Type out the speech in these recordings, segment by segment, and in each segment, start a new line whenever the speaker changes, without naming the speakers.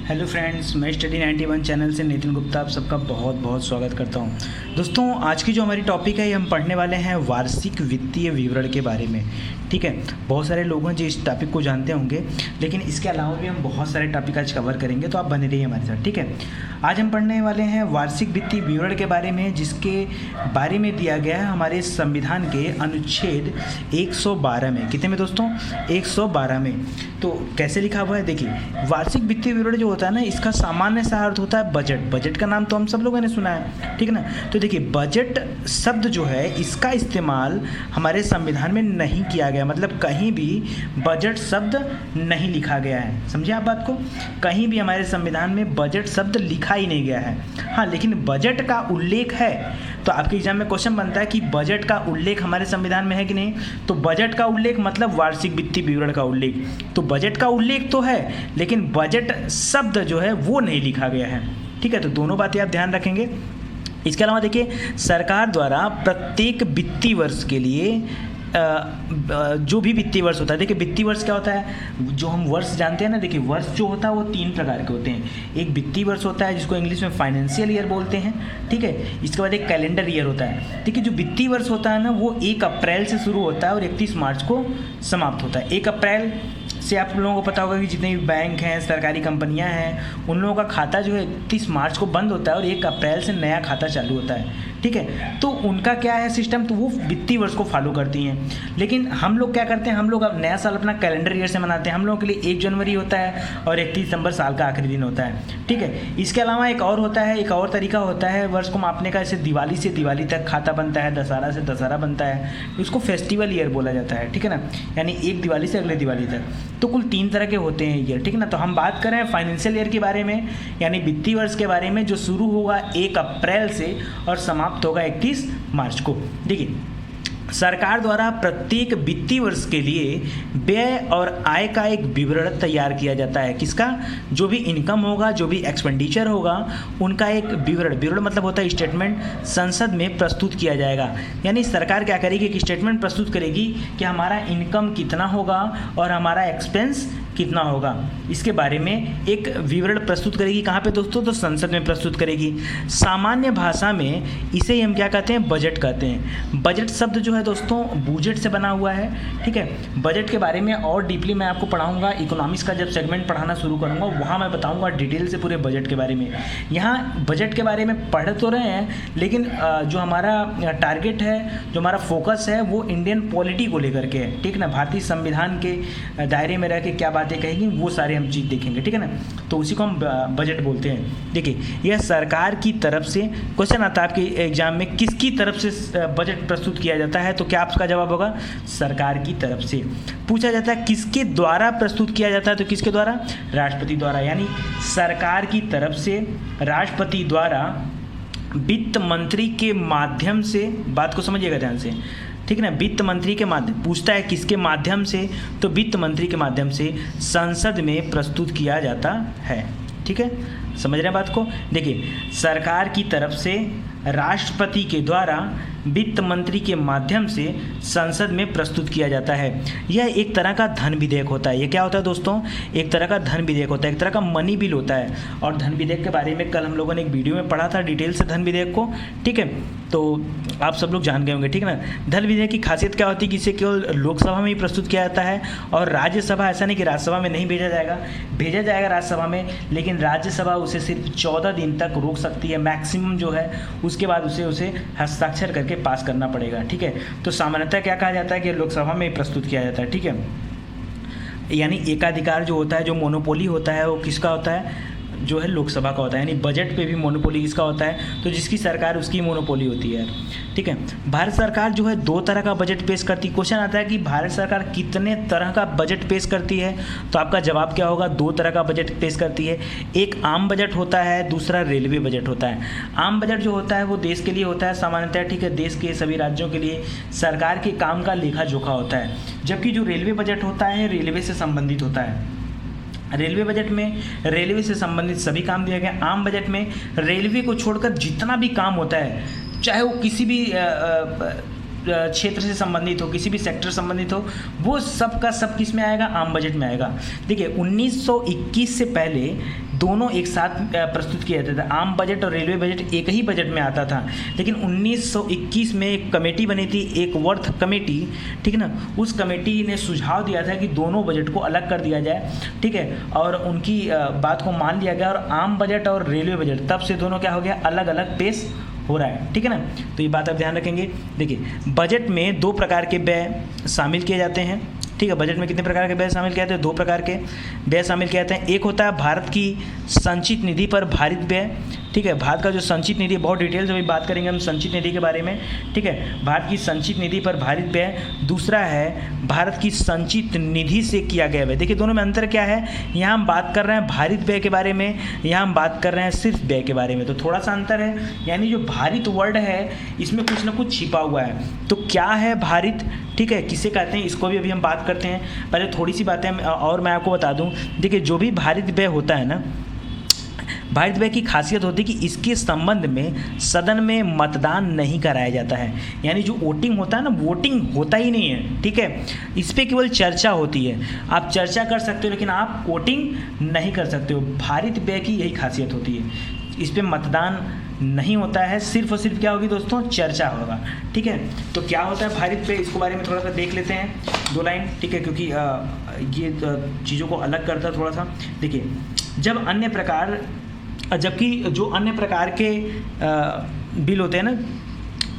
Hello friends, मैं study 91 channel से नितिन गुप्ता आप सबका बहुत बहुत स्वागत करता हूं। दोस्तों, आज की जो हमारी टॉपिक है ये हम पढ़ने वाले हैं वार्षिक वित्तीय विवरण के बारे में। ठीक है, बहुत सारे लोग हैं जो इस टॉपिक को जानते होंगे, लेकिन इसके अलावा भी हम बहुत सारे टॉपिक आज कवर करेंगे, तो आप बने रहिए हमारे साथ। ठीक है, आज हम पढ़ने वाले हैं वार्षिक वित्तीय विवरण के बारे में, जिसके बारे में दिया गया है हमारे संविधान के अनुच्छेद 112 में। कितने में दोस्तों? 112 में। तो कैसे लिखा हुआ है देखिए, वार्षिक वित्तीय विवरण जो होता है ना, इसका सामान्य सा अर्थ होता है बजट। बजट का नाम तो हम सब लोगों ने सुना है, ठीक है ना। तो देखिए, बजट शब्द जो है इसका इस्तेमाल हमारे संविधान में नहीं किया गया, मतलब कहीं भी बजट शब्द नहीं लिखा गया है। समझिए आप बात को, कहीं भी हमारे संविधान में बजट शब्द लिखा ही नहीं गया है। हाँ, लेकिन बजट का उल्लेख है। तो आपके एग्जाम में क्वेश्चन बनता है कि बजट का उल्लेख हमारे संविधान में है कि नहीं। तो बजट का उल्लेख मतलब वार्षिक वित्तीय विवरण का उल्लेख। तो बजट का उल्लेख तो है, लेकिन बजट शब्द जो है वो नहीं लिखा गया है। ठीक है, तो दोनों बातें आप ध्यान रखेंगे। इसके अलावा देखिए, सरकार द्वारा प्रत्येक वित्तीय वर्ष के लिए जो भी वित्तीय वर्ष होता है, देखिए वित्तीय वर्ष क्या होता है, जो हम वर्ष जानते हैं ना, देखिए वर्ष जो होता है वो 3 प्रकार के होते हैं। एक वित्तीय वर्ष होता है जिसको इंग्लिश में फाइनेंशियल ईयर बोलते हैं, ठीक है। इसके बाद एक कैलेंडर ईयर होता है। देखिए, जो वित्तीय वर्ष होता है ना, वो 1 अप्रैल से शुरू होता है और 31 मार्च को समाप्त होता है। 1 अप्रैल से आप लोगों को पता होगा कि जितने भी बैंक हैं, सरकारी कंपनियां हैं, उन लोगों का खाता जो है 31 मार्च को बंद होता है और 1 अप्रैल से नया खाता चालू होता है। ठीक है, तो उनका क्या है सिस्टम, तो वो वित्तीय वर्ष को फॉलो करती हैं। लेकिन हम लोग क्या करते हैं, हम लोग अब नया साल अपना कैलेंडर ईयर से मनाते हैं। हम लोगों के लिए 1 जनवरी होता है और 31 दिसंबर साल का आखिरी दिन होता है। ठीक है, इसके अलावा एक और होता है, एक और तरीका होता है वर्ष को मापने का। जैसे दिवाली से दिवाली तक खाता बनता है, दशहरा से दशहरा बनता है, उसको फेस्टिवल ईयर बोला जाता है। ठीक है ना, यानी एक दिवाली से अगले दिवाली तक। तो कुल 3 तरह के होते हैं ईयर। ठीक है ना, तो हम बात करें फाइनेंशियल ईयर के बारे में, यानी वित्तीय वर्ष के बारे में, जो शुरू होगा 1 अप्रैल से और समाप्त होगा 31 मार्च को। देखिए, सरकार द्वारा प्रत्येक वित्तीय वर्ष के लिए व्यय और आय का एक विवरण तैयार किया जाता है। किसका? जो भी इनकम होगा, जो भी एक्सपेंडिचर होगा, उनका एक विवरण मतलब होता है स्टेटमेंट, संसद में प्रस्तुत किया जाएगा। यानी सरकार क्या करेगी, एक स्टेटमेंट प्रस्तुत करेगी कि हमारा इनकम कितना होगा और हमारा एक्सपेंस कितना होगा। इसके बारे में एक विवरण प्रस्तुत करेगी। कहाँ पे दोस्तों? तो संसद में प्रस्तुत करेगी। सामान्य भाषा में इसे हम क्या कहते हैं? बजट कहते हैं। बजट शब्द जो है दोस्तों बूजेट से बना हुआ है। ठीक है, बजट के बारे में और डीपली मैं आपको पढ़ाऊंगा। इकोनॉमिक्स का जब सेगमेंट पढ़ाना शुरू करूंगा, वहाँ मैं बताऊंगा डिटेल से पूरे बजट के बारे में। यहाँ बजट के बारे में पढ़ तो रहे हैं, लेकिन जो हमारा टारगेट है, जो हमारा फोकस है, वो इंडियन पॉलिटी को लेकर के है। ठीक ना, भारतीय संविधान के दायरे में रह के क्या बातें कहेंगी, वो सारे हम चीज़ देखेंगे। ठीक है ना, तो उसी को हम बजट बोलते हैं। देखिए, यह सरकार की तरफ से, क्वेश्चन आता है आपके एग्जाम में, किसकी तरफ से बजट प्रस्तुत किया जाता है, तो क्या आपका जवाब होगा? सरकार की तरफ से। पूछा जाता है किसके द्वारा प्रस्तुत किया जाता है, तो किसके द्वारा? राष्ट्रपति द्वारा। यानी सरकार की तरफ से राष्ट्रपति द्वारा वित्त मंत्री के माध्यम से, बात को समझिएगा ध्यान से, ठीक है ना, वित्त मंत्री के माध्यम, पूछता है किसके माध्यम से, तो वित्त मंत्री के माध्यम से संसद में प्रस्तुत किया जाता है। ठीक है, समझ रहे हैं बात को। देखिए, सरकार की तरफ से राष्ट्रपति के द्वारा वित्त मंत्री के माध्यम से संसद में प्रस्तुत किया जाता है। यह एक तरह का धन विधेयक होता है। ये क्या होता है दोस्तों? एक तरह का धन विधेयक होता है, एक तरह का मनी बिल होता है। और धन विधेयक के बारे में कल हम लोगों ने एक वीडियो में पढ़ा था डिटेल से धन विधेयक को। ठीक है, तो आप सब लोग जान गए होंगे। ठीक है ना, धन विधेयक की खासियत क्या होती है कि इसे केवल लोकसभा में ही प्रस्तुत किया जाता है और राज्यसभा, ऐसा नहीं कि राज्यसभा में नहीं भेजा जाएगा, भेजा जाएगा राज्यसभा में, लेकिन राज्यसभा उसे सिर्फ 14 दिन तक रोक सकती है मैक्सिमम जो है। उसके बाद उसे हस्ताक्षर करके पास करना पड़ेगा। ठीक है, तो सामान्यतः क्या कहा जाता है कि लोकसभा में ही प्रस्तुत किया जाता है। ठीक है, यानी एकाधिकार जो होता है, जो मोनोपोली होता है, वो किसका होता है? जो है लोकसभा का होता है। यानी बजट पे भी मोनोपोली किसका होता है? तो जिसकी सरकार उसकी मोनोपोली होती है। ठीक है, भारत सरकार जो है 2 तरह का बजट पेश करती है। क्वेश्चन आता है कि भारत सरकार कितने तरह का बजट पेश करती है, तो आपका जवाब क्या होगा? 2 तरह का बजट पेश करती है। एक आम बजट होता है, दूसरा रेलवे बजट होता है। आम बजट जो होता है वो देश के लिए होता है सामान्यतः। ठीक है, देश के सभी राज्यों के लिए सरकार के काम का लेखा जोखा होता है। जबकि जो रेलवे बजट होता है, रेलवे से संबंधित होता है। रेलवे बजट में रेलवे से संबंधित सभी काम दिए गए। आम बजट में रेलवे को छोड़कर जितना भी काम होता है, चाहे वो किसी भी क्षेत्र से संबंधित हो, किसी भी सेक्टर संबंधित हो, वो सब का सब किस में आएगा? आम बजट में आएगा। देखिए, 1921 से पहले दोनों एक साथ प्रस्तुत किया जाता था। आम बजट और रेलवे बजट एक ही बजट में आता था, लेकिन 1921 में एक कमेटी बनी थी, एक वर्थ कमेटी, ठीक है ना। उस कमेटी ने सुझाव दिया था कि दोनों बजट को अलग कर दिया जाए, ठीक है, और उनकी बात को मान लिया गया और आम बजट और रेलवे बजट तब से दोनों क्या हो गया, अलग अलग पेश हो रहा है, ठीक है ना। तो ये बात आप ध्यान रखेंगे। देखिए बजट में 2 प्रकार के व्यय शामिल किए जाते हैं, ठीक है। बजट में कितने प्रकार के व्यय शामिल किए जाते हैं? 2 प्रकार के व्यय शामिल किए जाते हैं। एक होता है भारत की संचित निधि पर भारित व्यय, ठीक है। भारत का जो संचित निधि, बहुत डिटेल से अभी बात करेंगे हम संचित निधि के बारे में, ठीक है। भारत की संचित निधि पर भारित व्यय। दूसरा है भारत की संचित निधि से किया गया व्यय। देखिए दोनों में अंतर क्या है, यहाँ हम बात कर रहे हैं भारित व्यय के बारे में, यहाँ हम बात कर रहे हैं सिर्फ व्यय के बारे में, तो थोड़ा सा अंतर है। यानी जो भारित वर्ड है इसमें कुछ ना कुछ छिपा हुआ है। तो क्या है भारित, ठीक है, किसे कहते हैं, इसको भी अभी हम बात करते हैं। पहले थोड़ी सी बातें और मैं आपको बता दूं। देखिए जो भी भारित व्यय होता है ना, भारित व्यय की खासियत होती है कि इसके संबंध में सदन में मतदान नहीं कराया जाता है। यानी जो वोटिंग होता है ना, वोटिंग होता ही नहीं है, ठीक है। इस पर केवल चर्चा होती है। आप चर्चा कर सकते हो लेकिन आप वोटिंग नहीं कर सकते हो। भारित व्यय की यही खासियत होती है, इस पर मतदान नहीं होता है, सिर्फ और सिर्फ क्या होगी दोस्तों, चर्चा होगा, ठीक है। तो क्या होता है भारित व्यय, इसको बारे में थोड़ा सा देख लेते हैं 2 लाइन, ठीक है, क्योंकि ये चीज़ों को अलग करता है थोड़ा सा। देखिए जबकि जो अन्य प्रकार के बिल होते हैं ना,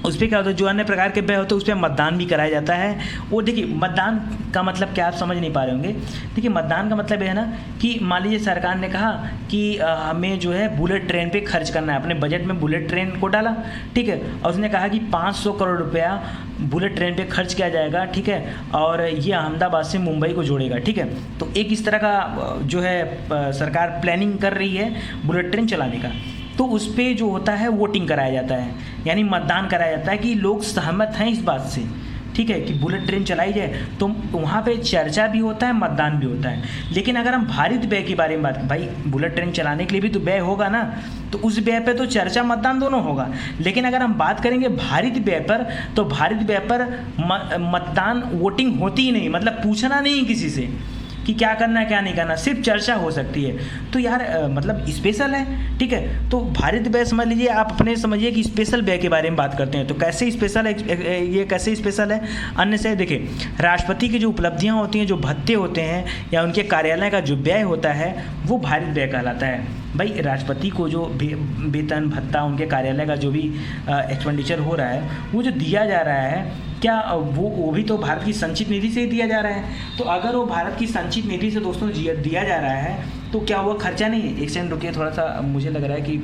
उस पर क्या होता है, जो अन्य प्रकार के व्यय होते हैं उस पर मतदान भी कराया जाता है। और देखिए मतदान का मतलब क्या, आप समझ नहीं पा रहे होंगे। देखिए मतदान का मतलब है ना कि मान लीजिए सरकार ने कहा कि हमें जो है बुलेट ट्रेन पे खर्च करना है, अपने बजट में बुलेट ट्रेन को डाला, ठीक है, और उसने कहा कि 500 करोड़ रुपया बुलेट ट्रेन पे खर्च किया जाएगा, ठीक है, और ये अहमदाबाद से मुंबई को जोड़ेगा, ठीक है। तो एक इस तरह का जो है सरकार प्लानिंग कर रही है बुलेट ट्रेन चलाने का। तो उस पर जो होता है वोटिंग कराया जाता है, यानी मतदान कराया जाता है कि लोग सहमत हैं इस बात से, ठीक है, कि बुलेट ट्रेन चलाई जाए। तो वहाँ पे चर्चा भी होता है, मतदान भी होता है। लेकिन अगर हम भारित व्यय के बारे में बात करें, भाई बुलेट ट्रेन चलाने के लिए भी तो व्यय होगा ना, तो उस व्यय पे तो चर्चा मतदान दोनों होगा। लेकिन अगर हम बात करेंगे भारित व्यय पर, तो भारित व्यय पर मतदान वोटिंग होती ही नहीं, मतलब पूछना नहीं किसी से कि क्या करना है क्या नहीं करना, सिर्फ चर्चा हो सकती है। तो यार मतलब स्पेशल है, ठीक है। तो भारित व्यय समझ लीजिए, आप अपने समझिए कि स्पेशल व्यय के बारे में बात करते हैं। तो कैसे स्पेशल है, ये कैसे स्पेशल है अन्य से? देखिए राष्ट्रपति की जो उपलब्धियां होती हैं, जो भत्ते होते हैं या उनके कार्यालय का जो व्यय होता है, वो भारित व्यय कहलाता है। भाई राष्ट्रपति को जो वेतन भत्ता, उनके कार्यालय का जो भी एक्सपेंडिचर हो रहा है, वो जो दिया जा रहा है, क्या वो भी तो भारत की संचित निधि से ही दिया जा रहा है। तो अगर वो भारत की संचित निधि से दोस्तों दिया जा रहा है, तो क्या वो खर्चा नहीं है? एक सेकंड रुकिए, थोड़ा सा मुझे लग रहा है कि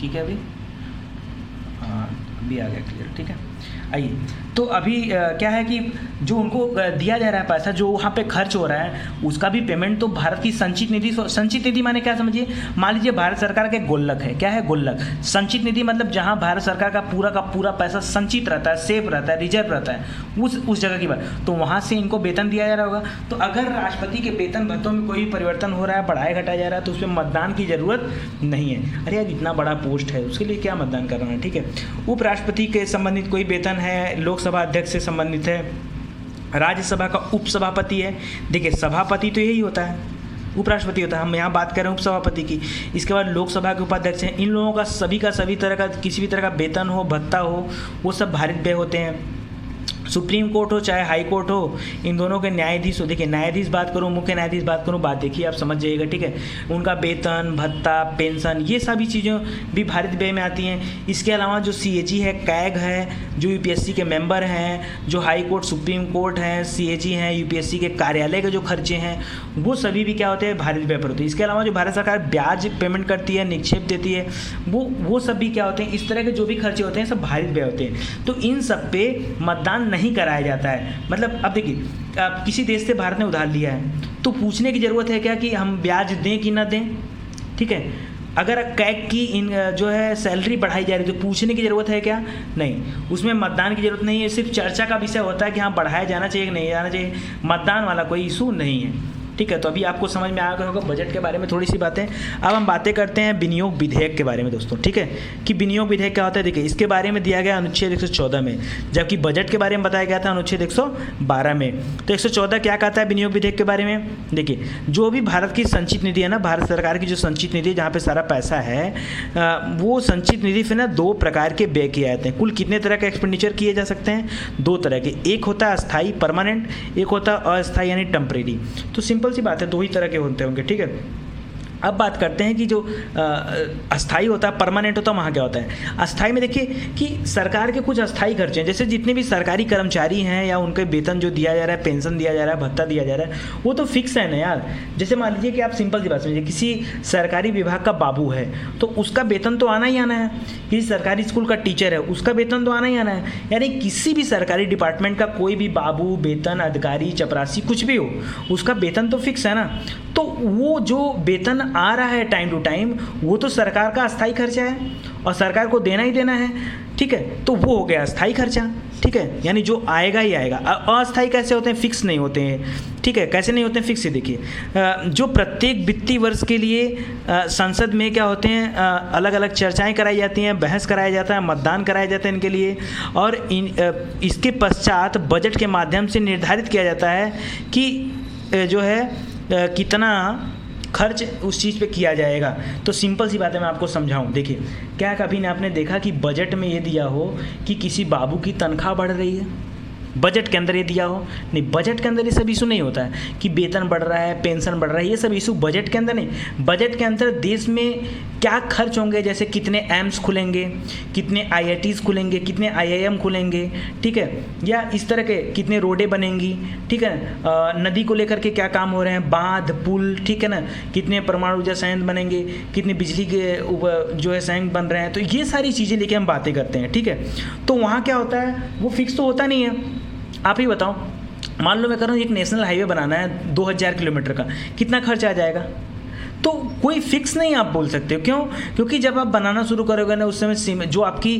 ठीक है, अभी आ गया क्लियर, ठीक है। आइए, तो अभी क्या है कि जो उनको दिया जा रहा है पैसा, जो वहाँ पे खर्च हो रहा है, उसका भी पेमेंट तो भारत की संचित निधि माने क्या समझिए, मान लीजिए भारत सरकार का गुल्लक है, क्या है गुल्लक, संचित निधि मतलब जहाँ भारत सरकार का पूरा पैसा संचित रहता है, सेफ रहता है, रिजर्व रहता है, उस जगह की बात, तो वहाँ से इनको वेतन दिया जा रहा होगा। तो अगर राष्ट्रपति के वेतन भत्तों में कोई भी परिवर्तन हो रहा है, बढ़ाया घटाया जा रहा है, तो उस पर मतदान की जरूरत नहीं है। अरे यार इतना बड़ा पोस्ट है, उसके लिए क्या मतदान करना है, ठीक है। उपराष्ट्रपति के संबंधित कोई वेतन है, लोकसभा अध्यक्ष से संबंधित है, राज्यसभा का उपसभापति है। देखिए सभापति तो यही होता है, उपराष्ट्रपति होता है, हम यहाँ बात कर रहे हैं उपसभापति की। इसके बाद लोकसभा के उपाध्यक्ष हैं। इन लोगों का सभी तरह का किसी भी तरह का वेतन हो, भत्ता हो, वो सब भारित व्यय होते हैं। सुप्रीम कोर्ट हो चाहे हाई कोर्ट हो, इन दोनों के न्यायाधीश हो, देखिए न्यायाधीश बात करूँ, मुख्य न्यायाधीश बात करूँ, बात देखिए आप समझ जाइएगा, ठीक है। उनका वेतन भत्ता पेंशन ये सभी चीज़ें भी भारित व्यय में आती हैं। इसके अलावा जो CAG है, कैग है, जो UPSC के मेंबर हैं, जो हाई कोर्ट सुप्रीम कोर्ट हैं, CAG हैं, UPSC के कार्यालय के जो खर्चे हैं, वो सभी भी क्या होते हैं, भारित व्यय पर होते हैं। इसके अलावा जो भारत सरकार ब्याज पेमेंट करती है, निक्षेप देती है, वो सब भी क्या होते हैं, इस तरह के जो भी खर्चे होते हैं सब भारित व्यय होते हैं। तो इन सब पे मतदान नहीं कराया जाता है। मतलब अब देखिए आप किसी देश से भारत ने उधार लिया है, तो पूछने की ज़रूरत है क्या कि हम ब्याज दें कि ना दें, ठीक है। अगर कैग की जो है सैलरी बढ़ाई जा रही है, तो पूछने की ज़रूरत है क्या? नहीं, उसमें मतदान की ज़रूरत नहीं है। सिर्फ चर्चा का विषय होता है कि हाँ बढ़ाया जाना चाहिए कि नहीं जाना चाहिए, मतदान वाला कोई इशू नहीं है, ठीक है, तो अभी आपको समझ में आ गया होगा बजट के बारे में थोड़ी सी बातें। अब हम बातें करते हैं विनियोग विधेयक के बारे में दोस्तों, ठीक है, कि विनियोग विधेयक क्या होता है। देखिए इसके बारे में दिया गया अनुच्छेद 114 में, जबकि बजट के बारे में बताया गया था अनुच्छेद 112 में। तो 114 क्या कहता है विनियोग विधेयक के बारे में। देखिए जो भी भारत की संचित निधि है ना, भारत सरकार की जो संचित निधि है जहाँ पे सारा पैसा है, वो संचित निधि से ना 2 प्रकार के व्यय किए जाते हैं। कुल कितने तरह के एक्सपेंडिचर किए जा सकते हैं? 2 तरह के, एक होता है अस्थाई परमानेंट, एक होता है अस्थाई यानी टेम्परेरी। तो सिंपल सी बात है, 2 ही तरह के होते होंगे, ठीक है। अब बात करते हैं कि जो अस्थाई होता है परमानेंट होता है, वहाँ क्या होता है। अस्थाई में देखिए कि सरकार के कुछ अस्थाई खर्चे हैं, जैसे जितने भी सरकारी कर्मचारी हैं या उनके वेतन जो दिया जा रहा है, पेंशन दिया जा रहा है, भत्ता दिया जा रहा है, वो तो फिक्स है ना यार। जैसे मान लीजिए कि आप सिंपल सी बात समझिए, किसी सरकारी विभाग का बाबू है तो उसका वेतन तो आना ही आना है। किसी सरकारी स्कूल का टीचर है उसका वेतन तो आना ही आना है। यानी किसी भी सरकारी डिपार्टमेंट का कोई भी बाबू, वेतन अधिकारी, चपरासी, कुछ भी हो, उसका वेतन तो फिक्स है ना। तो वो जो वेतन आ रहा है टाइम टू टाइम, वो तो सरकार का अस्थाई खर्चा है और सरकार को देना ही देना है, ठीक है। तो वो हो गया अस्थाई खर्चा, ठीक है, यानी जो आएगा ही आएगा। अस्थाई कैसे होते हैं? फिक्स नहीं होते हैं, ठीक है। कैसे नहीं होते हैं? फिक्स से देखिए, जो प्रत्येक वित्तीय वर्ष के लिए संसद में क्या होते हैं, अलग अलग चर्चाएं कराई जाती हैं, बहस कराया जाता है, मतदान कराया जाता है इनके लिए, और इसके पश्चात बजट के माध्यम से निर्धारित किया जाता है कि जो है कितना खर्च उस चीज़ पे किया जाएगा। तो सिंपल सी बात है, मैं आपको समझाऊं। देखिए क्या कभी ने आपने देखा कि बजट में ये दिया हो कि किसी बाबू की तनख्वाह बढ़ रही है? बजट के अंदर ये दिया हो? नहीं, बजट के अंदर ये सब इशू नहीं होता है कि वेतन बढ़ रहा है, पेंशन बढ़ रहा है, ये सब इशू बजट के अंदर नहीं। बजट के अंदर देश में क्या खर्च होंगे, जैसे कितने एम्स खुलेंगे, कितने IITs खुलेंगे, कितने IIM खुलेंगे, ठीक है, या इस तरह के कितने रोडें बनेंगी, ठीक है, नदी को लेकर के क्या काम हो रहे हैं, बांध पुल, ठीक है ना, कितने परमाणु ऊर्जा संयंत्र बनेंगे, कितने बिजली के जो है संयंत्र बन रहे हैं। तो ये सारी चीज़ें लेके हम बातें करते हैं, ठीक है। तो वहाँ क्या होता है, वो फिक्स तो होता नहीं है। आप ही बताओ, मान लो मैं कह रहा हूँ एक नेशनल हाईवे बनाना है 2000 किलोमीटर का, कितना खर्च आ जाएगा? तो कोई फिक्स नहीं आप बोल सकते हो। क्यों? क्योंकि जब आप बनाना शुरू करोगे ना, उस समय जो आपकी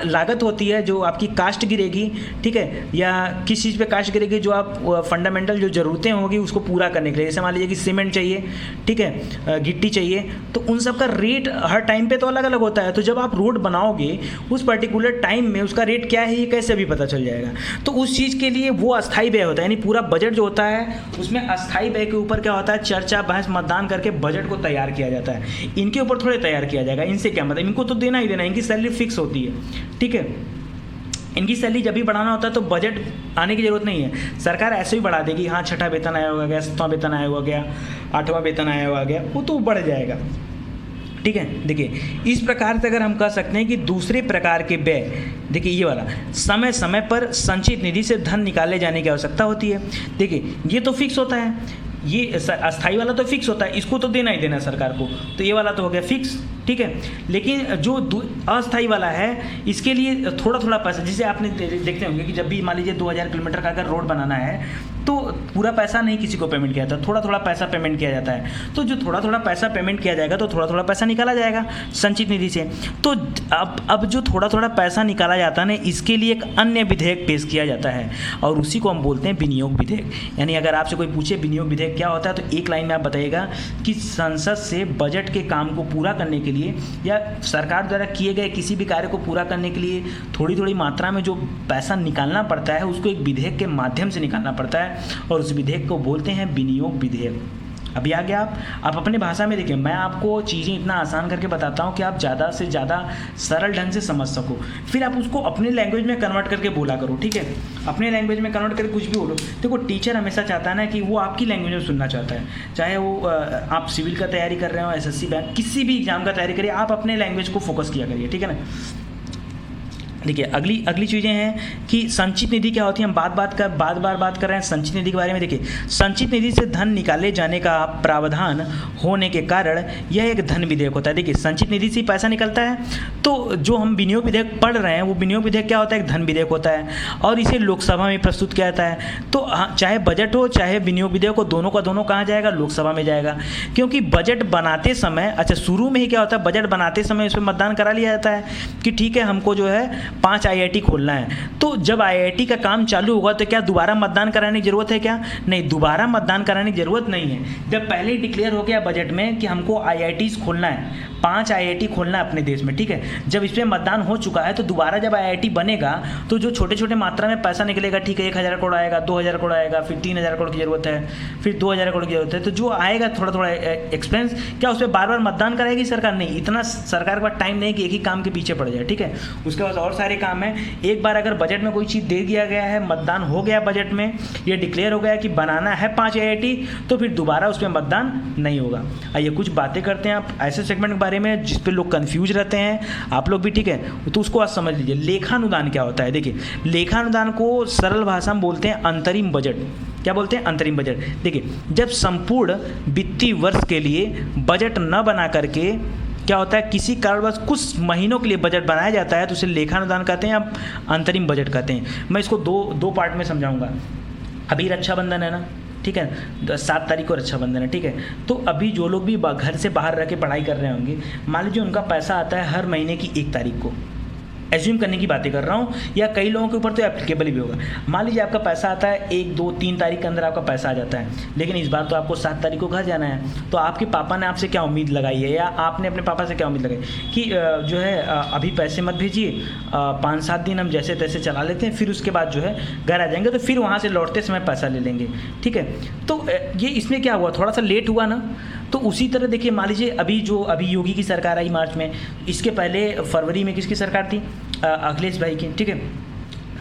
लागत होती है, जो आपकी कास्ट गिरेगी, ठीक है, या किस चीज़ पे कास्ट गिरेगी, जो आप फंडामेंटल जो ज़रूरतें होगी उसको पूरा करने के लिए, जैसे मान लीजिए कि सीमेंट चाहिए, ठीक है, गिट्टी चाहिए, तो उन सब का रेट हर टाइम पे तो अलग अलग होता है। तो जब आप रोड बनाओगे उस पर्टिकुलर टाइम में उसका रेट क्या है ये कैसे भी पता चल जाएगा। तो उस चीज़ के लिए वो अस्थाई व्यय होता है, यानी पूरा बजट जो होता है उसमें अस्थाई व्यय के ऊपर क्या होता है, चर्चा बहस मतदान करके बजट को तैयार किया जाता है। इनके ऊपर थोड़े तैयार किया जाएगा, इनसे क्या मतलब, इनको तो देना ही देना, इनकी सैलरी फिक्स होती है, ठीक है। इनकी सैलरी जब भी बढ़ाना होता है तो बजट आने की ज़रूरत नहीं है, सरकार ऐसे ही बढ़ा देगी। हाँ, 6वां वेतन आया होगा गया, 7वां वेतन आया हुआ गया, 8वां वेतन आया हुआ गया, वो तो बढ़ जाएगा, ठीक है। देखिए इस प्रकार से अगर हम कह सकते हैं कि दूसरे प्रकार के व्यय, देखिए ये वाला समय समय पर संचित निधि से धन निकाले जाने की आवश्यकता होती है। देखिए ये तो फिक्स होता है, ये अस्थाई वाला तो फिक्स होता है, इसको तो देना ही देना है सरकार को, तो ये वाला तो हो गया फिक्स, ठीक है। लेकिन जो अस्थाई वाला है इसके लिए थोड़ा थोड़ा पैसा, जैसे आपने देखते होंगे कि जब भी मान लीजिए 2000 किलोमीटर का अगर रोड बनाना है तो पूरा पैसा नहीं किसी को पेमेंट किया जाता, थोड़ा थोड़ा पैसा पेमेंट किया जाता है। तो जो थोड़ा थोड़ा पैसा पेमेंट किया जाएगा तो थोड़ा थोड़ा पैसा निकाला जाएगा संचित निधि से। तो अब जो थोड़ा थोड़ा पैसा निकाला जाता है ना, इसके लिए एक अन्य विधेयक पेश किया जाता है और उसी को हम बोलते हैं विनियोग विधेयक। यानी अगर आपसे कोई पूछे विनियोग विधेयक क्या होता है तो एक लाइन में आप बताइएगा कि संसद से बजट के काम को पूरा करने के लिए या सरकार द्वारा किए गए किसी भी कार्य को पूरा करने के लिए थोड़ी थोड़ी मात्रा में जो पैसा निकालना पड़ता है उसको एक विधेयक के माध्यम से निकालना पड़ता है और उस विधेयक को बोलते हैं विनियोग विधेयक। अभी आ गया आप अपने भाषा में देखिए, मैं आपको चीज़ें इतना आसान करके बताता हूँ कि आप ज़्यादा से ज़्यादा सरल ढंग से समझ सको, फिर आप उसको अपने लैंग्वेज में कन्वर्ट करके बोला करो, ठीक है। अपने लैंग्वेज में कन्वर्ट करके कुछ भी बोलो। देखो टीचर हमेशा चाहता है ना कि वो आपकी लैंग्वेज में सुनना चाहता है, चाहे वो आप सिविल का तैयारी कर रहे हो, SSC बैंक किसी भी एग्जाम का तैयारी करिए, आप अपने लैंग्वेज को फोकस किया करिए, ठीक है ना। देखिए अगली चीज़ें हैं कि संचित निधि क्या होती है। हम बार बार बात कर रहे हैं संचित निधि के बारे में। देखिए संचित निधि से धन निकाले जाने का प्रावधान होने के कारण यह एक धन विधेयक होता है। देखिए संचित निधि से पैसा निकलता है, तो जो हम विनियोग विधेयक पढ़ रहे हैं वो विनियोग विधेयक क्या होता है, एक धन विधेयक होता है और इसे लोकसभा में प्रस्तुत किया जाता है। तो चाहे बजट हो चाहे विनियोग विधेयक हो, दोनों का दोनों कहाँ जाएगा, लोकसभा में जाएगा। क्योंकि बजट बनाते समय, अच्छा शुरू में ही क्या होता है, बजट बनाते समय उस पर मतदान करा लिया जाता है कि ठीक है हमको जो है 5 IIT खोलना है। तो जब IIT का काम चालू होगा तो क्या दोबारा मतदान कराने की ज़रूरत है क्या? नहीं, दोबारा मतदान कराने की ज़रूरत नहीं है। जब पहले ही डिक्लेयर हो गया बजट में कि हमको IITs खोलना है, 5 IIT खोलना है अपने देश में, ठीक है। जब इस पर मतदान हो चुका है तो दोबारा जब IIT बनेगा तो जो छोटे छोटे मात्रा में पैसा निकलेगा, ठीक है, 1000 करोड़ आएगा, 2000 करोड़ आएगा, फिर 3000 करोड़ की ज़रूरत है, फिर 2000 करोड़ की ज़रूरत है, तो जो आएगा थोड़ा थोड़ा एक्सपेंस, क्या उस पर बार बार मतदान कराएगी सरकार? नहीं, इतना सरकार के पास टाइम नहीं कि एक ही काम के पीछे पड़ जाए, ठीक है। उसके बाद और सारे काम हैं। एक बार अगर बजट में कोई चीज़ दे दिया गया है, मतदान हो गया बजट में, ये डिक्लेयर हो गया कि बनाना है 5 IIT, तो फिर दोबारा उस पर मतदान नहीं होगा। आइए कुछ बातें करते हैं आप ऐसे सेगमेंट के बारे में जिस पे लोग कंफ्यूज रहते हैं, आप लोग भी, ठीक है, तो उसको आज समझ लीजिए। लेखानुदान क्या होता है? देखिए, लेखानुदान को सरल भाषा में बोलते हैं अंतरिम बजट। क्या बोलते हैं? अंतरिम बजट। देखिए, जब संपूर्ण वित्तीय वर्ष के लिए बजट न बना करके क्या होता है, किसी कारणवश कुछ महीनों के लिए बजट बनाया जाता है तो उसे लेखानुदान कहते हैं या अंतरिम बजट कहते हैं। मैं इसको दो पार्ट में समझाऊंगा। अभी रक्षाबंधन है ना, ठीक है, 7 तारीख को रक्षाबंधन है, ठीक है। तो अभी जो लोग भी घर से बाहर रह के पढ़ाई कर रहे होंगे, मान लीजिए उनका पैसा आता है हर महीने की 1 तारीख को, एज्यूम करने की बातें कर रहा हूँ, या कई लोगों के ऊपर तो एप्लीकेबल भी होगा। मान लीजिए आपका पैसा आता है 1, 2, 3 तारीख के अंदर आपका पैसा आ जाता है, लेकिन इस बार तो आपको 7 तारीख को घर जाना है। तो आपके पापा ने आपसे क्या उम्मीद लगाई है, या आपने अपने पापा से क्या उम्मीद लगाई कि जो है अभी पैसे मत भेजिए, 5-7 दिन हम जैसे तैसे चला लेते हैं, फिर उसके बाद जो है घर आ जाएंगे, तो फिर वहाँ से लौटते समय पैसा ले लेंगे, ठीक है। तो ये इसमें क्या हुआ, थोड़ा सा लेट हुआ ना। तो उसी तरह देखिए, मान लीजिए अभी योगी की सरकार आई मार्च में, इसके पहले फरवरी में किसकी सरकार थी? अखिलेश भाई की, ठीक है।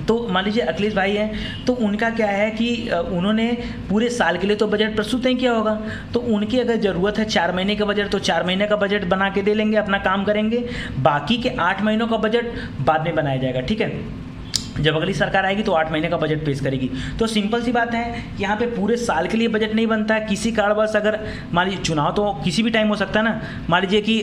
तो मान लीजिए अखिलेश भाई हैं, तो उनका क्या है कि उन्होंने पूरे साल के लिए तो बजट प्रस्तुत नहीं किया होगा, तो उनकी अगर ज़रूरत है 4 महीने का बजट, तो 4 महीने का बजट बना के दे लेंगे, अपना काम करेंगे। बाकी के 8 महीनों का बजट बाद में बनाया जाएगा, ठीक है। जब अगली सरकार आएगी तो 8 महीने का बजट पेश करेगी। तो सिंपल सी बात है, यहाँ पे पूरे साल के लिए बजट नहीं बनता है। किसी कारणवश अगर मान लीजिए चुनाव तो किसी भी टाइम हो सकता है ना, मान लीजिए कि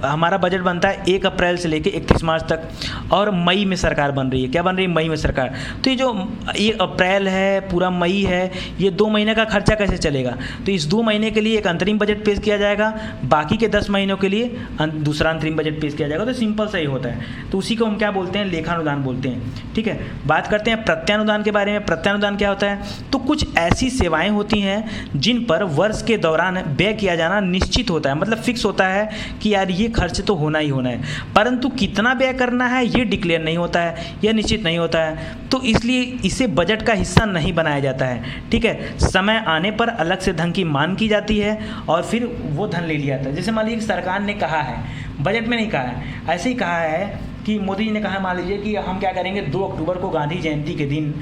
हमारा बजट बनता है 1 अप्रैल से लेकर 31 मार्च तक, और मई में सरकार बन रही है। क्या बन रही है? मई में सरकार। तो ये जो 1 अप्रैल है, पूरा मई है, ये 2 महीने का खर्चा कैसे चलेगा? तो इस 2 महीने के लिए एक अंतरिम बजट पेश किया जाएगा, बाकी के 10 महीनों के लिए दूसरा अंतरिम बजट पेश किया जाएगा। तो सिंपल सा ही होता है। तो उसी को हम क्या बोलते हैं? लेखानुदान बोलते हैं, ठीक है। बात करते हैं प्रत्यानुदान के बारे में। प्रत्यानुदान क्या होता है? तो कुछ ऐसी सेवाएं होती हैं जिन पर वर्ष के दौरान व्यय किया जाना निश्चित होता है, मतलब फिक्स होता है कि यार ये खर्च तो होना ही होना है, परंतु कितना व्यय करना है ये डिक्लेयर नहीं होता है, यह निश्चित नहीं होता है। तो इसलिए इसे बजट का हिस्सा नहीं बनाया जाता है, ठीक है। समय आने पर अलग से धन की मांग की जाती है और फिर वो धन ले लिया जाता है। जैसे मान लीजिए सरकार ने कहा है, बजट में नहीं कहा है, ऐसे ही कहा है कि मोदी जी ने कहा, मान लीजिए कि हम क्या करेंगे, 2 अक्टूबर को गांधी जयंती के दिन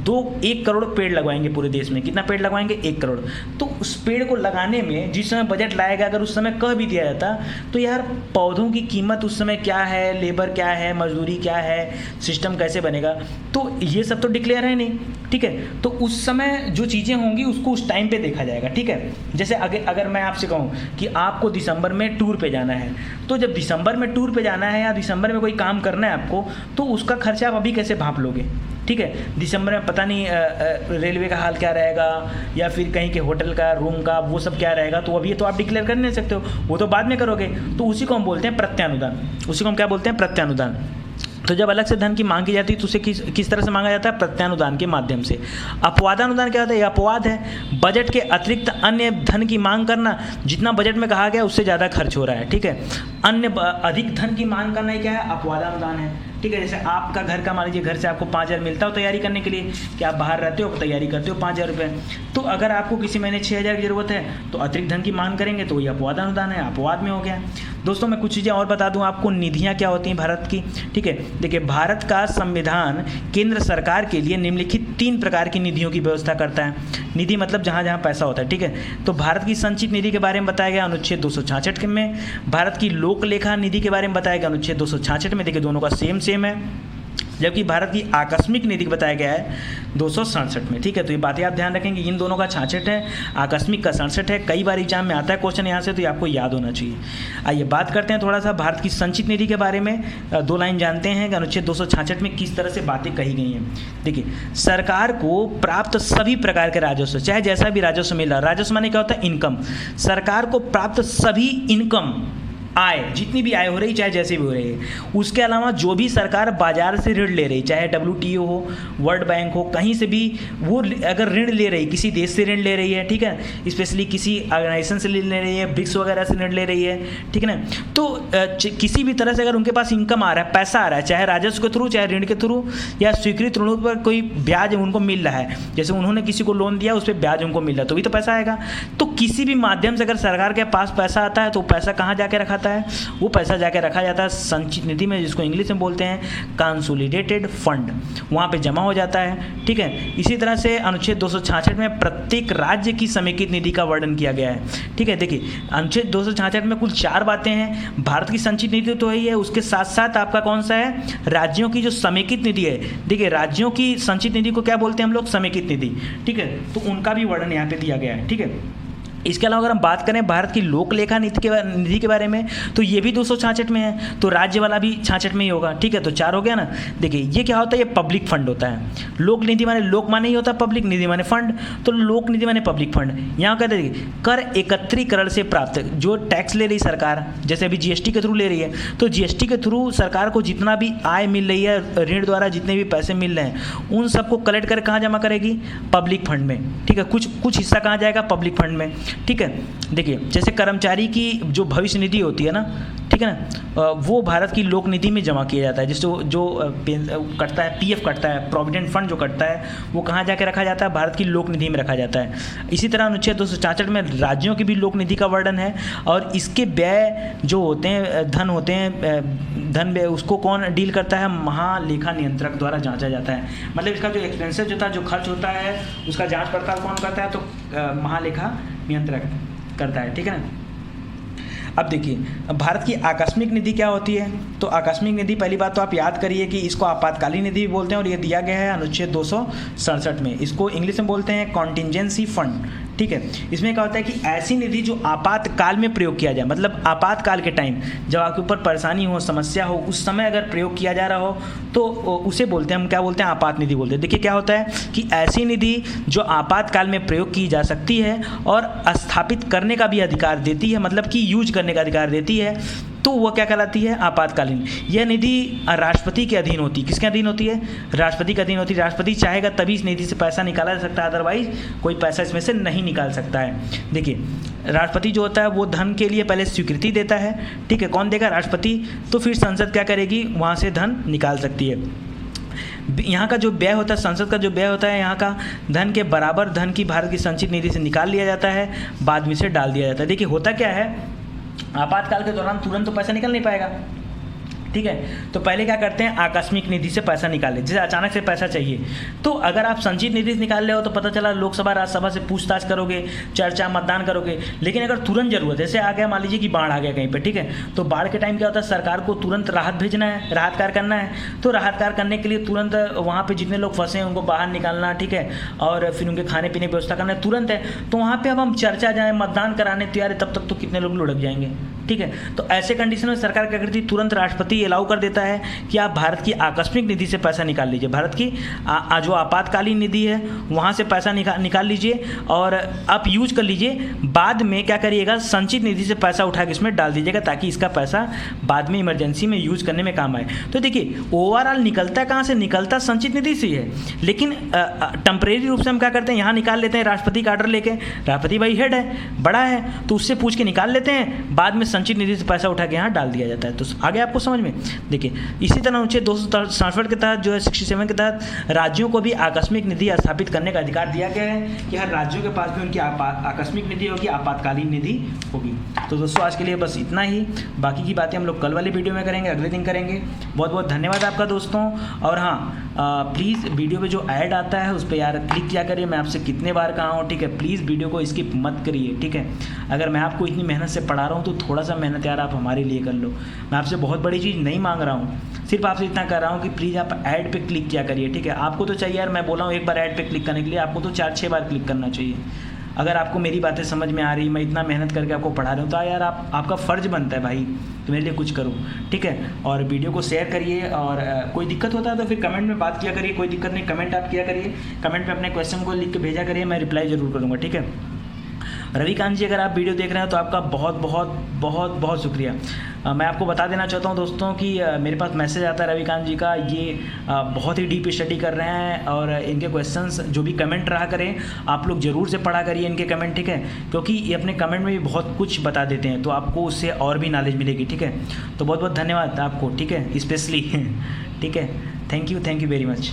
1 करोड़ पेड़ लगवाएंगे पूरे देश में। कितना पेड़ लगवाएंगे? 1 करोड़। तो उस पेड़ को लगाने में जिस समय बजट लाएगा, अगर उस समय कह भी दिया जाता तो यार पौधों की कीमत उस समय क्या है, लेबर क्या है, मजदूरी क्या है, सिस्टम कैसे बनेगा, तो ये सब तो डिक्लेयर है नहीं, ठीक है। तो उस समय जो चीज़ें होंगी उसको उस टाइम पे देखा जाएगा, ठीक है। जैसे अगर मैं आपसे कहूँ कि आपको दिसंबर में टूर पे जाना है, तो जब दिसंबर में टूर पे जाना है या दिसंबर में कोई काम करना है आपको, तो उसका खर्चा आप अभी कैसे भांप लोगे, ठीक है। दिसंबर में पता नहीं रेलवे का हाल क्या रहेगा, या फिर कहीं के होटल का, रूम का, वो सब क्या रहेगा, तो अभी तो आप डिक्लेयर कर नहीं सकते हो, वो तो बाद में करोगे। तो उसी को हम बोलते हैं प्रत्यानुदान। उसी को हम क्या बोलते हैं? प्रत्यानुदान। तो जब अलग से धन की मांग की जाती है तो उसे किस तरह से मांगा जाता है? प्रत्यानुदान के माध्यम से। अपवादानुदान क्या होता है? यह अपवाद है, बजट के अतिरिक्त अन्य धन की मांग करना, जितना बजट में कहा गया उससे ज़्यादा खर्च हो रहा है, ठीक है। अन्य अधिक धन की मांग करना क्या है? अपवादानुदान है, ठीक है। जैसे आपका घर का, मान लीजिए घर से आपको 5000 मिलता हो तैयारी करने के लिए, कि आप बाहर रहते हो, तैयारी करते हो 5000 रुपये, तो अगर आपको किसी महीने 6000 की ज़रूरत है तो अतिरिक्त धन की मांग करेंगे, तो ये अपवादानुदान है, अपवाद में हो गया। दोस्तों मैं कुछ चीज़ें और बता दूं आपको, निधियां क्या होती हैं भारत की, ठीक है। देखिए, भारत का संविधान केंद्र सरकार के लिए निम्नलिखित 3 प्रकार की निधियों की व्यवस्था करता है। निधि मतलब जहाँ जहाँ पैसा होता है, ठीक है। तो भारत की संचित निधि के बारे में बताया गया अनुच्छेद 266 में। भारत की लोक लेखा निधि के बारे में बताया गया अनुच्छेद 266 में। देखिए दोनों का सेम है। जबकि भारत की आकस्मिक निधि बताया गया है 267 में, ठीक है। तो ये बातें आप ध्यान रखेंगे, इन दोनों का 66 है, आकस्मिक का 67 है। कई बार एग्जाम में आता है क्वेश्चन यहाँ से, तो ये आपको याद होना चाहिए। आइए बात करते हैं थोड़ा सा भारत की संचित निधि के बारे में। 2 लाइन जानते हैं कि अनुच्छेद 266 में किस तरह से बातें कही गई हैं। देखिए, सरकार को प्राप्त सभी प्रकार के राजस्व, चाहे जैसा भी राजस्व मिल रहा, राजस्व माने क्या होता है? इनकम। सरकार को प्राप्त सभी इनकम, आय, जितनी भी आय हो रही चाहे जैसे भी हो रही है, उसके अलावा जो भी सरकार बाजार से ऋण ले रही, चाहे WTO हो, वर्ल्ड बैंक हो, कहीं से भी वो अगर ऋण ले रही, किसी देश से ऋण ले रही है, ठीक है, स्पेशली किसी ऑर्गेनाइजेशन से ले रही है, ब्रिक्स वगैरह से ऋण ले रही है, ठीक है ना, तो किसी भी तरह से अगर उनके पास इनकम आ रहा है, पैसा आ रहा है, चाहे राजस्व के थ्रू, चाहे ऋण के थ्रू, या स्वीकृत ऋणों पर कोई ब्याज उनको मिल रहा है, जैसे उन्होंने किसी को लोन दिया उस पर ब्याज उनको मिल रहा है, तो भी तो पैसा आएगा। तो किसी भी माध्यम से अगर सरकार के पास पैसा आता है तो पैसा कहाँ जाके रखा है, वो पैसा जाके रखा जाता है संचित निधि में, जिसको इंग्लिश में बोलते हैं कंसोलिडेटेड फंड, वहाँ पे जमा हो जाता है, ठीक है। इसी तरह से अनुच्छेद 266 में प्रत्येक राज्य की समेकित निधि का वर्णन किया गया है, ठीक है। देखिए अनुच्छेद 266 में कुल 4 बातें हैं। भारत की संचित निधि तो यही है, उसके साथ साथ आपका कौन सा है, राज्यों की जो समेकित निधि है। देखिए राज्यों की संचित निधि को क्या बोलते हैं हम लोग, समेकित निधि, ठीक है, तो उनका भी वर्णन यहाँ पे दिया गया है, ठीक है। इसके अलावा अगर हम बात करें भारत की लोक लेखा निधि के बारे में, तो ये भी 266 में है, तो राज्य वाला भी 66 में ही होगा, ठीक है, तो 4 हो गया ना। देखिए ये क्या होता है, ये पब्लिक फंड होता है। लोक निधि माने लोक माने ही होता है, पब्लिक निधि माने फंड, तो लोक निधि माने पब्लिक फंड। यहाँ कहते हैं कर एकत्रीकरण से प्राप्त, जो टैक्स ले रही सरकार, जैसे अभी GST के थ्रू ले रही है, तो GST के थ्रू सरकार को जितना भी आय मिल रही है, ऋण द्वारा जितने भी पैसे मिल रहे हैं, उन सबको कलेक्ट कर कहाँ जमा करेगी, पब्लिक फंड में, ठीक है। कुछ हिस्सा कहाँ जाएगा, पब्लिक फंड में, ठीक है। देखिए जैसे कर्मचारी की जो भविष्य निधि होती है ना, ठीक है ना, वो भारत की लोक निधि में जमा किया जाता है, जिससे जो कटता है, PF कटता है, प्रोविडेंट फंड जो कटता है, वो कहाँ जाके रखा जाता है, भारत की लोक निधि में रखा जाता है। इसी तरह अनुच्छेद 266 में राज्यों की भी लोक निधि का वर्णन है, और इसके व्यय जो होते हैं, धन होते हैं, धन व्यय, उसको कौन डील करता है, महालेखा नियंत्रक द्वारा जांचा जाता है। मतलब इसका जो एक्सपेंसेस होता है, जो खर्च होता है, उसका जांच पड़ताल कौन करता है, तो महालेखा नियंत्रक करता है, ठीक है ना। अब देखिए भारत की आकस्मिक निधि क्या होती है, तो आकस्मिक निधि पहली बात तो आप याद करिए कि इसको आपातकालीन निधि भी बोलते हैं, और ये दिया गया है अनुच्छेद 267 में। इसको इंग्लिश में बोलते हैं कॉन्टिजेंसी फंड, ठीक है। इसमें क्या होता है कि ऐसी निधि जो आपातकाल में प्रयोग किया जाए, मतलब आपातकाल के टाइम जब आपके ऊपर परेशानी हो, समस्या हो, उस समय अगर प्रयोग किया जा रहा हो तो उसे बोलते हैं, हम क्या बोलते हैं, आपात निधि बोलते हैं। देखिए क्या होता है कि ऐसी निधि जो आपातकाल में प्रयोग की जा सकती है और स्थापित करने का भी अधिकार देती है, मतलब कि यूज करने का अधिकार देती है, तो वह क्या कहलाती है, आपातकालीन। यह निधि राष्ट्रपति के अधीन होती है। किसके अधीन होती है, राष्ट्रपति के अधीन होती है। राष्ट्रपति चाहेगा तभी इस निधि से पैसा निकाला जा सकता है, अदरवाइज कोई पैसा इसमें से नहीं निकाल सकता है। देखिए राष्ट्रपति जो होता है वो धन के लिए पहले स्वीकृति देता है, ठीक है, कौन देगा, राष्ट्रपति, तो फिर संसद क्या करेगी, वहाँ से धन निकाल सकती है। यहाँ का जो व्यय होता है, संसद का जो व्यय होता है, यहाँ का धन के बराबर धन की भारत की संचित निधि से निकाल लिया जाता है, बाद में से डाल दिया जाता है। देखिए होता क्या है, आपातकाल के दौरान तुरंत तो पैसा निकल नहीं पाएगा, ठीक है, तो पहले क्या करते हैं, आकस्मिक निधि से पैसा निकाले, जैसे अचानक से पैसा चाहिए, तो अगर आप संचित निधि से निकाल रहे हो तो पता चला लोकसभा राज्यसभा से पूछताछ करोगे, चर्चा मतदान करोगे, लेकिन अगर तुरंत जरूरत, जैसे आ गया, मान लीजिए कि बाढ़ आ गया कहीं पे, ठीक है, तो बाढ़ के टाइम क्या होता है, सरकार को तुरंत राहत भेजना है, राहत कार्य करना है, तो राहत कार्य करने के लिए तुरंत वहाँ पर जितने लोग फंसे हैं उनको बाहर निकालना, ठीक है, और फिर उनके खाने पीने की व्यवस्था करना तुरंत है, तो वहाँ पर अब हम चर्चा जाएँ, मतदान कराने तैयार है, तब तक तो कितने लोग लुढ़क जाएंगे, ठीक है। तो ऐसे कंडीशन में सरकार क्या करती है, तुरंत राष्ट्रपति अलाउ कर देता है कि आप भारत की आकस्मिक निधि से पैसा निकाल लीजिए, भारत की जो आपातकालीन निधि है वहाँ से पैसा निकाल लीजिए और आप यूज कर लीजिए। बाद में क्या करिएगा, संचित निधि से पैसा उठा के इसमें डाल दीजिएगा, ताकि इसका पैसा बाद में इमरजेंसी में यूज करने में काम आए। तो देखिए ओवरऑल निकलता कहाँ से, निकलता संचित निधि से है, लेकिन टेम्परेरी रूप से हम क्या करते हैं, यहाँ निकाल लेते हैं राष्ट्रपति का ऑर्डर लेके, राष्ट्रपति भाई हेड है, बड़ा है, तो उससे पूछ के निकाल लेते हैं, बाद में संचित निधि से पैसा उठा के यहाँ डाल दिया जाता है। तो आगे आपको समझ में। देखिए इसी तरह अनुच्छेद 267 के तहत जो है 67 के तहत राज्यों को भी आकस्मिक निधि स्थापित करने का अधिकार दिया गया है कि हर राज्यों के पास भी उनकी आकस्मिक निधि होगी, आपातकालीन निधि होगी। तो दोस्तों आज के लिए बस इतना ही, बाकी की बातें हम लोग कल वाली वीडियो में करेंगे, अगले दिन करेंगे। बहुत बहुत धन्यवाद आपका दोस्तों। और हाँ प्लीज़ वीडियो पे जो ऐड आता है उस पर यार क्लिक किया करिए, मैं आपसे कितने बार कहा हूँ, ठीक है, प्लीज़ वीडियो को स्किप मत करिए, ठीक है। अगर मैं आपको इतनी मेहनत से पढ़ा रहा हूँ तो थोड़ा सा मेहनत यार आप हमारे लिए कर लो। मैं आपसे बहुत बड़ी चीज़ नहीं मांग रहा हूँ, सिर्फ आपसे इतना कर रहा हूँ कि प्लीज़ आप ऐड पे क्लिक किया करिए, ठीक है। आपको तो चाहिए यार, मैं बोला हूँ एक बार ऐड पे क्लिक करने के लिए आपको तो 4-6 बार क्लिक करना चाहिए। अगर आपको मेरी बातें समझ में आ रही, मैं इतना मेहनत करके आपको पढ़ा रहा हूँ, तो यार आपका फ़र्ज़ बनता है भाई तो मेरे लिए कुछ करो, ठीक है। और वीडियो को शेयर करिए, और कोई दिक्कत होता है तो फिर कमेंट में बात किया करिए, कोई दिक्कत नहीं, कमेंट आप किया करिए, कमेंट में अपने क्वेश्चन को लिख के भेजा करिए, मैं रिप्लाई ज़रूर करूँगा, ठीक है। रविकांत जी, अगर आप वीडियो देख रहे हैं तो आपका बहुत बहुत बहुत बहुत शुक्रिया। मैं आपको बता देना चाहता हूं दोस्तों कि मेरे पास मैसेज आता है रविकांत जी का, ये बहुत ही डीप स्टडी कर रहे हैं और इनके क्वेश्चंस जो भी कमेंट रहा करें आप लोग ज़रूर से पढ़ा करिए इनके कमेंट, ठीक है, क्योंकि ये अपने कमेंट में भी बहुत कुछ बता देते हैं, तो आपको उससे और भी नॉलेज मिलेगी, ठीक है। तो बहुत बहुत धन्यवाद आपको, ठीक है, स्पेशली ठीक है। Thank you very much.